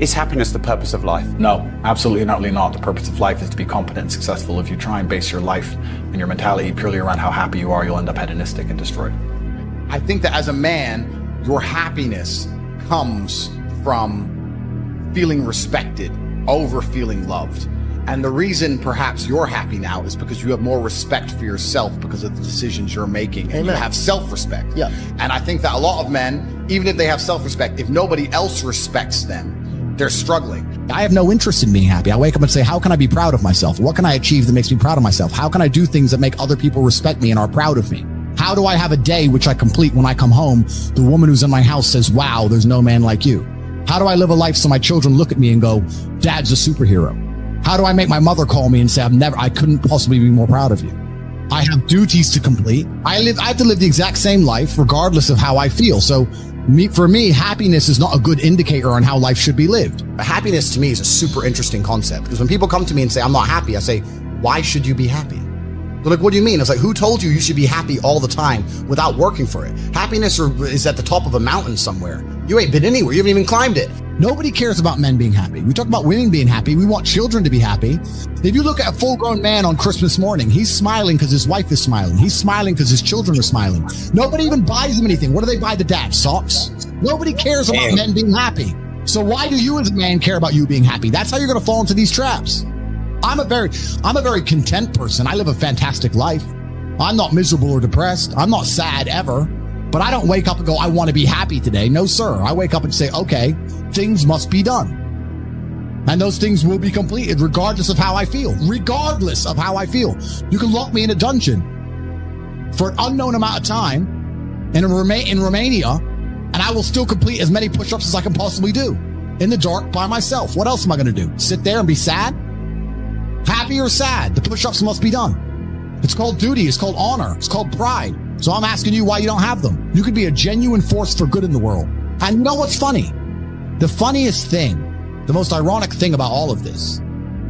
Is happiness the purpose of life? No, absolutely and utterly not. The purpose of life is to be competent and successful. If you try and base your life and your mentality purely around how happy you are, you'll end up hedonistic and destroyed. I think that as a man, your happiness comes from feeling respected over feeling loved. And the reason perhaps you're happy now is because you have more respect for yourself because of the decisions you're making. And you have self-respect. Yeah. And I think that a lot of men, even if they have self-respect, if nobody else respects them, they're struggling. I have no interest in being happy. I wake up and say, how can I be proud of myself? What can I achieve that makes me proud of myself? How can I do things that make other people respect me and are proud of me? How do I have a day which I complete when I come home? The woman who's in my house says, wow, there's no man like you. How do I live a life so my children look at me and go, Dad's a superhero? How do I make my mother call me and say, I couldn't possibly be more proud of you? I have duties to complete. I have to live the exact same life regardless of how I feel. So for me, happiness is not a good indicator on how life should be lived. Happiness to me is a super interesting concept because when people come to me and say, I'm not happy, I say, why should you be happy? They're like, what do you mean? It's like, who told you should be happy all the time without working for it? Happiness is at the top of a mountain somewhere. You ain't been anywhere. You haven't even climbed it. Nobody cares about men being happy. We talk about women being happy. We want children to be happy. If you look at a full-grown man on Christmas morning, he's smiling because his wife is smiling. He's smiling because his children are smiling. Nobody even buys him anything. What do they buy the dad? Socks? Nobody cares about men being happy. So why do you as a man care about you being happy? That's how you're going to fall into these traps. I'm a very content person. I live a fantastic life. I'm not miserable or depressed. I'm not sad ever. But I don't wake up and go, I want to be happy today. No, sir. I wake up and say, okay, things must be done. And those things will be completed regardless of how I feel. Regardless of how I feel. You can lock me in a dungeon for an unknown amount of time in Romania, and I will still complete as many push-ups as I can possibly do in the dark by myself. What else am I going to do? Sit there and be sad? Happy or sad? The push-ups must be done. It's called duty. It's called honor. It's called pride. So I'm asking you why you don't have them. You could be a genuine force for good in the world. And you know what's funny? The funniest thing, the most ironic thing about all of this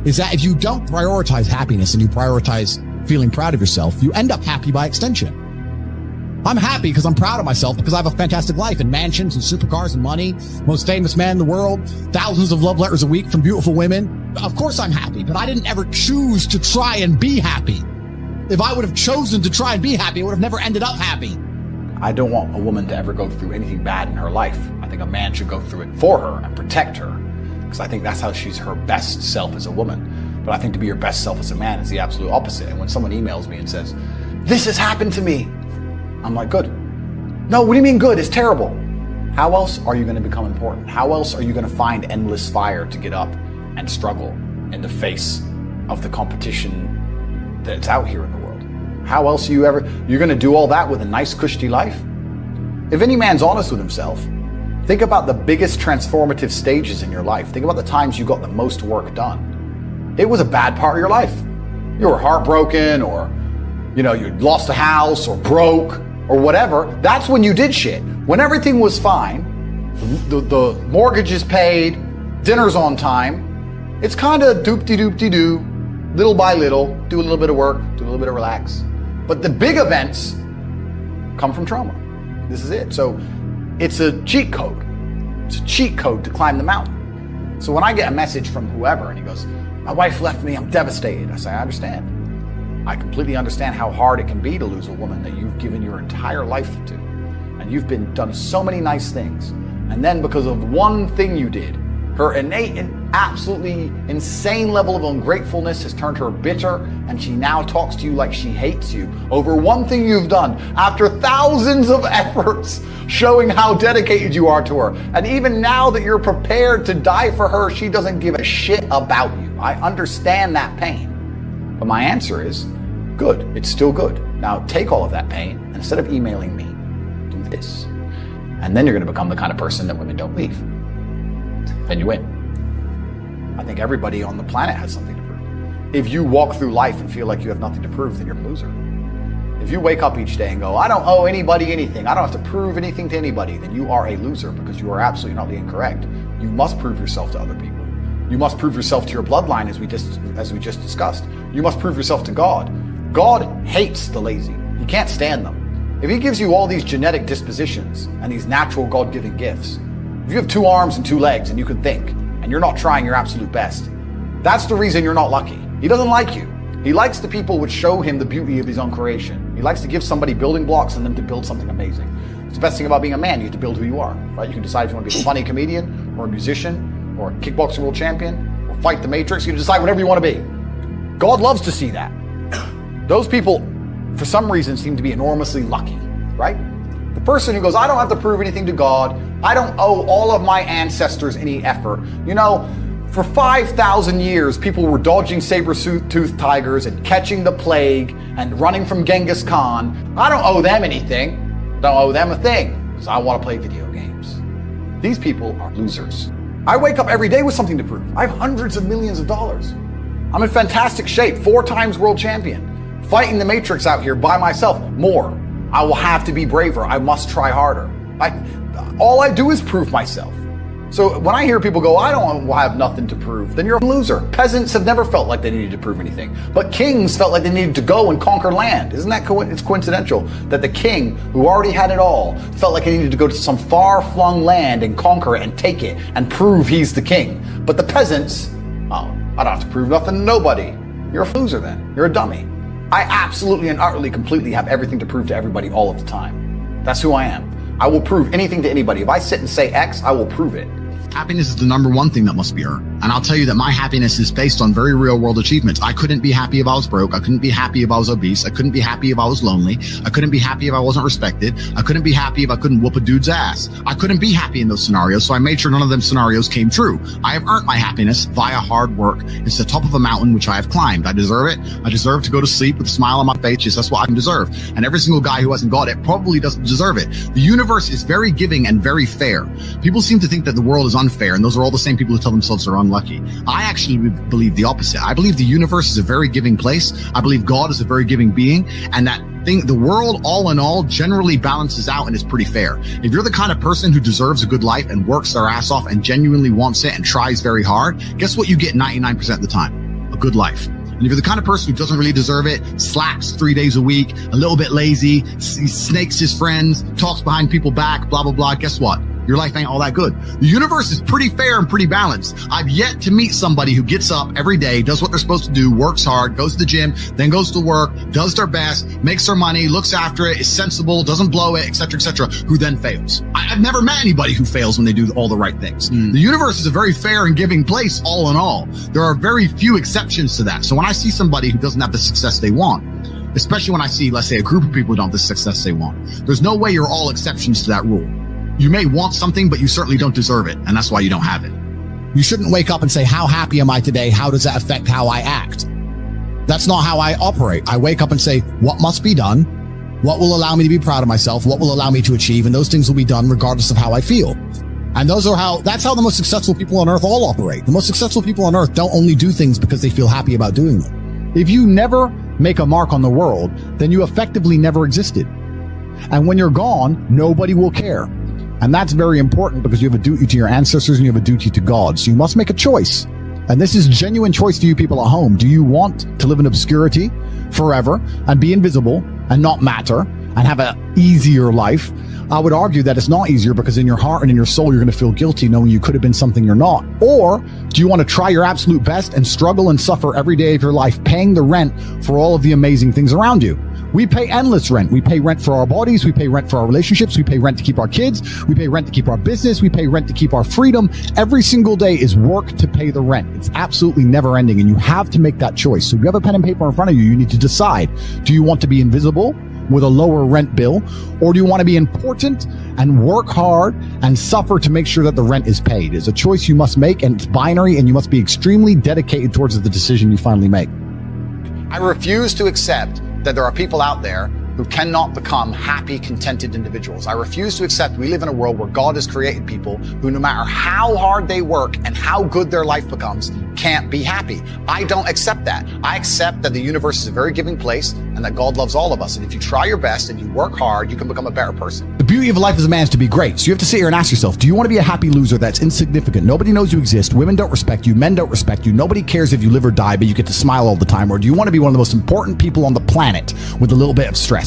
is that if you don't prioritize happiness and you prioritize feeling proud of yourself, you end up happy by extension. I'm happy because I'm proud of myself because I have a fantastic life and mansions and supercars and money, most famous man in the world, thousands of love letters a week from beautiful women. Of course I'm happy, but I didn't ever choose to try and be happy. If I would have chosen to try and be happy, I would have never ended up happy. I don't want a woman to ever go through anything bad in her life. I think a man should go through it for her and protect her because I think that's how she's her best self as a woman. But I think to be your best self as a man is the absolute opposite. And when someone emails me and says, this has happened to me, I'm like, good. No, what do you mean good? It's terrible. How else are you going to become important? How else are you going to find endless fire to get up and struggle in the face of the competition that's out here in the world? How else are you're going to do all that with a nice, cushy life? If any man's honest with himself, think about the biggest transformative stages in your life. Think about the times you got the most work done. It was a bad part of your life. You were heartbroken, or, you lost a house, or broke, or whatever. That's when you did shit. When everything was fine, the mortgage is paid, dinner's on time, it's kind of doop-de-doop-de-doo, little by little, do a little bit of work, do a little bit of relax. But the big events come from trauma. This is it. So it's a cheat code. It's a cheat code to climb the mountain. So when I get a message from whoever and he goes, my wife left me, I'm devastated. I say, I understand. I completely understand how hard it can be to lose a woman that you've given your entire life to. And you've done so many nice things. And then because of one thing you did, her innate and absolutely insane level of ungratefulness has turned her bitter, and she now talks to you like she hates you over one thing you've done after thousands of efforts showing how dedicated you are to her. And even now that you're prepared to die for her, she doesn't give a shit about you. I understand that pain. But my answer is, good, it's still good. Now take all of that pain, and instead of emailing me, do this. And then you're going to become the kind of person that women don't leave. Then you win. I think everybody on the planet has something to prove. If you walk through life and feel like you have nothing to prove, then you're a loser. If you wake up each day and go, I don't owe anybody anything, I don't have to prove anything to anybody, then you are a loser because you are absolutely not incorrect. You must prove yourself to other people. You must prove yourself to your bloodline, as we just discussed. You must prove yourself to God. God hates the lazy. He can't stand them. If he gives you all these genetic dispositions and these natural God-given gifts, if you have 2 arms and 2 legs and you can think, and you're not trying your absolute best, that's the reason you're not lucky. He doesn't like you. He likes the people which show him the beauty of his own creation. He likes to give somebody building blocks and them to build something amazing. It's the best thing about being a man. You get to build who you are, right? You can decide if you want to be a funny comedian or a musician or a kickboxing world champion or fight the Matrix. You can decide whatever you want to be. God loves to see that. Those people, for some reason, seem to be enormously lucky, right? The person who goes, I don't have to prove anything to God. I don't owe all of my ancestors any effort. You know, for 5,000 years, people were dodging saber-toothed tigers and catching the plague and running from Genghis Khan. I don't owe them anything. Don't owe them a thing because I want to play video games. These people are losers. I wake up every day with something to prove. I have hundreds of millions of dollars. I'm in fantastic shape, 4 times world champion, fighting the Matrix out here by myself. More. I will have to be braver. I must try harder. All I do is prove myself. So when I hear people go, I don't have nothing to prove, then you're a loser. Peasants have never felt like they needed to prove anything, but kings felt like they needed to go and conquer land. Isn't that it's coincidental that the king, who already had it all, felt like he needed to go to some far-flung land and conquer it and take it and prove he's the king. But the peasants, oh, I don't have to prove nothing to nobody. You're a loser then. You're a dummy. I absolutely and utterly, completely have everything to prove to everybody all of the time. That's who I am. I will prove anything to anybody. If I sit and say X, I will prove it. Happiness is the number one thing that must be earned. And I'll tell you that my happiness is based on very real world achievements. I couldn't be happy if I was broke. I couldn't be happy if I was obese. I couldn't be happy if I was lonely. I couldn't be happy if I wasn't respected. I couldn't be happy if I couldn't whoop a dude's ass. I couldn't be happy in those scenarios, so I made sure none of them scenarios came true. I have earned my happiness via hard work. It's the top of a mountain which I have climbed. I deserve it. I deserve to go to sleep with a smile on my face. Just that's what I can deserve. And every single guy who hasn't got it probably doesn't deserve it. The universe is very giving and very fair. People seem to think that the world is unfair, and those are all the same people who tell themselves they're unlucky. I actually believe the opposite. I believe the universe is a very giving place. I believe God is a very giving being, and that thing, the world all in all generally balances out and is pretty fair. If you're the kind of person who deserves a good life and works their ass off and genuinely wants it and tries very hard, guess what you get 99% of the time? A good life. And if you're the kind of person who doesn't really deserve it, slacks 3 days a week, a little bit lazy, snakes his friends, talks behind people's back, blah, blah, blah, guess what? Your life ain't all that good. The universe is pretty fair and pretty balanced. I've yet to meet somebody who gets up every day, does what they're supposed to do, works hard, goes to the gym, then goes to work, does their best, makes their money, looks after it, is sensible, doesn't blow it, etc., who then fails. I've never met anybody who fails when they do all the right things. The universe is a very fair and giving place all in all. There are very few exceptions to that. So when I see somebody who doesn't have the success they want, especially when I see, let's say, a group of people who don't have the success they want, there's no way you're all exceptions to that rule. You may want something, but you certainly don't deserve it, and that's why you don't have it. You shouldn't wake up and say, how happy am I today? How does that affect how I act? That's not how I operate. I wake up and say, what must be done? What will allow me to be proud of myself? What will allow me to achieve? And those things will be done regardless of how I feel. And that's how the most successful people on earth all operate. The most successful people on earth don't only do things because they feel happy about doing them. If you never make a mark on the world, then you effectively never existed. And when you're gone, nobody will care. And that's very important because you have a duty to your ancestors and you have a duty to God. So you must make a choice. And this is genuine choice to you people at home. Do you want to live in obscurity forever and be invisible and not matter and have an easier life? I would argue that it's not easier because in your heart and in your soul, you're going to feel guilty knowing you could have been something you're not. Or do you want to try your absolute best and struggle and suffer every day of your life, paying the rent for all of the amazing things around you? We pay endless rent. We pay rent for our bodies. We pay rent for our relationships. We pay rent to keep our kids. We pay rent to keep our business. We pay rent to keep our freedom. Every single day is work to pay the rent. It's absolutely never ending, and you have to make that choice. So if you have a pen and paper in front of you, you need to decide. Do you want to be invisible with a lower rent bill, or do you want to be important and work hard and suffer to make sure that the rent is paid? It's a choice you must make, and it's binary, and you must be extremely dedicated towards the decision you finally make. I refuse to accept that there are people out there who cannot become happy, contented individuals. I refuse to accept we live in a world where God has created people who, no matter how hard they work and how good their life becomes, can't be happy. I don't accept that. I accept that the universe is a very giving place and that God loves all of us. And if you try your best and you work hard, you can become a better person. The beauty of life as a man is to be great. So you have to sit here and ask yourself, do you want to be a happy loser that's insignificant? Nobody knows you exist. Women don't respect you. Men don't respect you. Nobody cares if you live or die, but you get to smile all the time. Or do you want to be one of the most important people on the planet with a little bit of stress?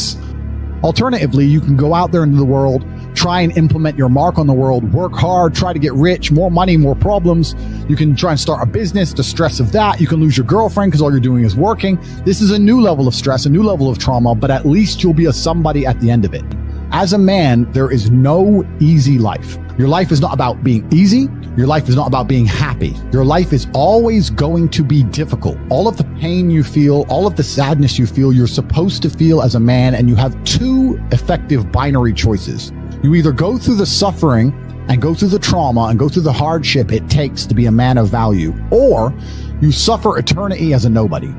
Alternatively, you can go out there into the world, try and implement your mark on the world, work hard, try to get rich, more money, more problems. You can try and start a business, the stress of that. You can lose your girlfriend because all you're doing is working. This is a new level of stress, a new level of trauma, but at least you'll be a somebody at the end of it. As a man, there is no easy life. Your life is not about being easy. Your life is not about being happy. Your life is always going to be difficult. All of the pain you feel, all of the sadness you feel, you're supposed to feel as a man, and you have two effective binary choices. You either go through the suffering and go through the trauma and go through the hardship it takes to be a man of value, or you suffer eternity as a nobody.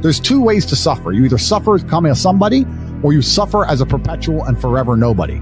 There's two ways to suffer. You either suffer as becoming a somebody, or you suffer as a perpetual and forever nobody.